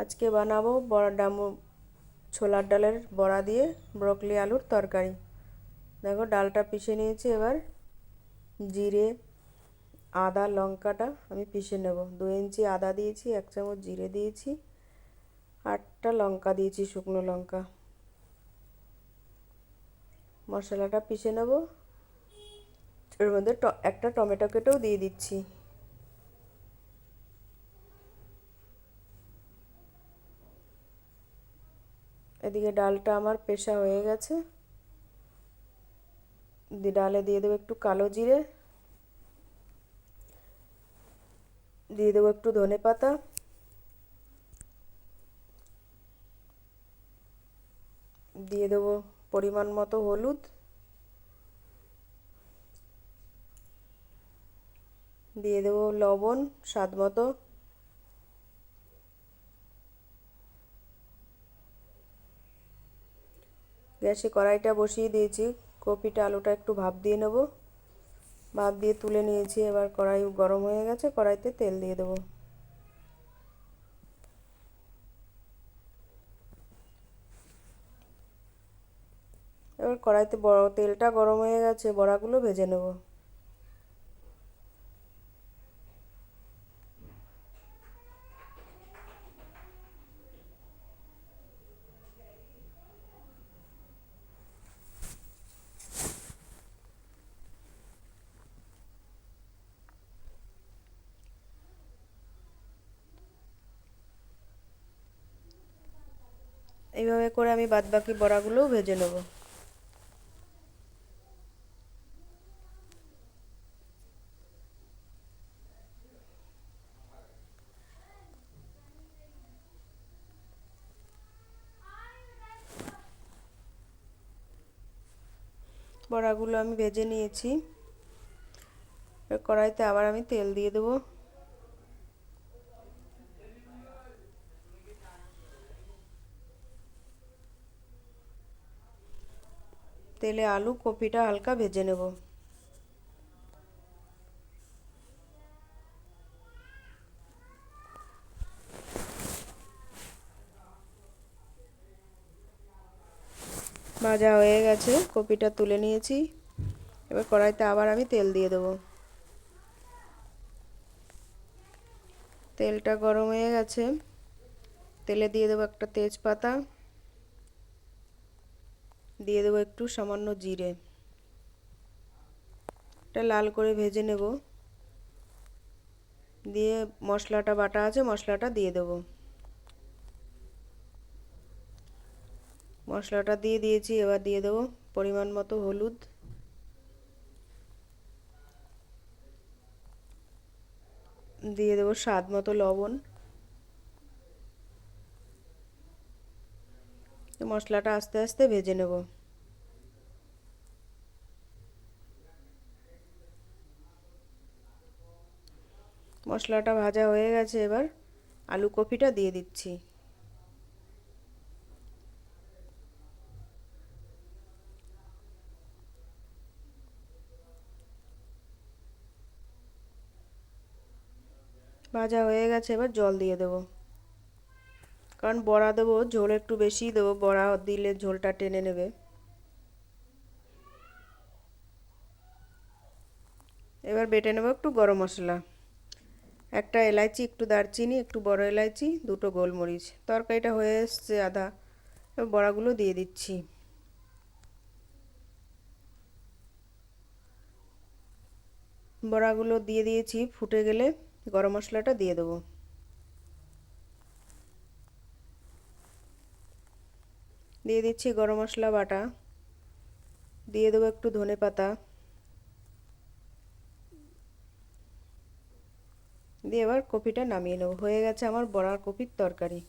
আজকে বানাবো ছোলার ডালের বড়া দিয়ে ব্রকলি আলুর তরকারি। দেখো ডালটা পিষে নিয়েছি। এবার জিরে, আদা, লঙ্কাটা আমি পিষে নেব। 2 ইঞ্চি আদা দিয়েছি, 1 চামচ জিরে দিয়েছি, 8টা লঙ্কা দিয়েছি, শুকনো লঙ্কা। মশলাটা পিষে নেব। এর মধ্যে একটা টমেটো কেটেও দিয়ে দিচ্ছি। এদিকে ডালটা আমার পেষা হয়ে গেছে। ডালে দিয়ে দেবো একটু কালো জিরে, দিয়ে দেবো একটু ধনেপাতা, দিয়ে দেবো পরিমাণ মতো হলুদ, দিয়ে দেবো লবণ স্বাদ মতো, গ্যাসে কড়াইটা বসিয়ে দিয়েছি। কপিটা আলুটা একটু ভাপ দিয়ে নেব। ভাপ দিয়ে তুলে নিয়েছি। এবার কড়াই গরম হয়ে গেছে, কড়াইতে তেল দিয়ে দেবো। এবার কড়াইতে তেলটা গরম হয়ে গেছে, বড়াগুলো ভেজে নেব। এইভাবে করে আমি বাদবাকি বড়াগুলোও ভেজে নেব। বড়াগুলো আমি ভেজে নিয়েছি। কড়াইতে আবার আমি তেল দিয়ে দেবো। তেলে আলু কপিটা হালকা ভেজে নেব। ভাজা হয়ে গেছে, কপিটা তুলে নিয়েছি। এবার কড়াইতে আবার আমি তেল দিয়ে দেবো। তেলটা গরম হয়ে গেছে। তেলে দিয়ে দেবো একটা তেজপাতা, দিয়ে দেবো একটু সামান্য জিরে। এটা লাল করে ভেজে নেব। দিয়ে মশলাটা বাটা আছে, মশলাটা দিয়ে দেবো। মশলাটা দিয়ে দিয়েছি। এবার দিয়ে দেবো পরিমাণ মতো হলুদ, দিয়ে দেবো স্বাদ মতো লবণ। মশলাটা আস্তে আস্তে ভেজে নেব। মশলাটা ভাজা হয়ে গেছে। এবার আলু কপিটা দিয়ে দিচ্ছি। ভাজা হয়ে গেছে। এবার জল দিয়ে দেবো, কারণ বড়া দেবো, ঝোল একটু বেশি দেবো। বড়া দিলে ঝোলটা টেনে নেবে। এবার বেটে নেব একটু গরম মশলা, একটা এলাচি, একটু দারচিনি, একটু বড় এলাচি, 2টো গোলমরিচ। তরকারিটা হয়ে এসছে আধা। এবার বড়াগুলো দিয়ে দিচ্ছি। বড়াগুলো দিয়ে দিয়েছি। ফুটে গেলে গরম মশলাটা দিয়ে দেবো। দিয়ে দিচ্ছি গরম মশলা বাটা, দিয়ে দেবো একটু ধনেপাতা, দিয়ে এবার কপিটা নামিয়ে নেব। হয়ে গেছে আমার বড়ার কপির তরকারি।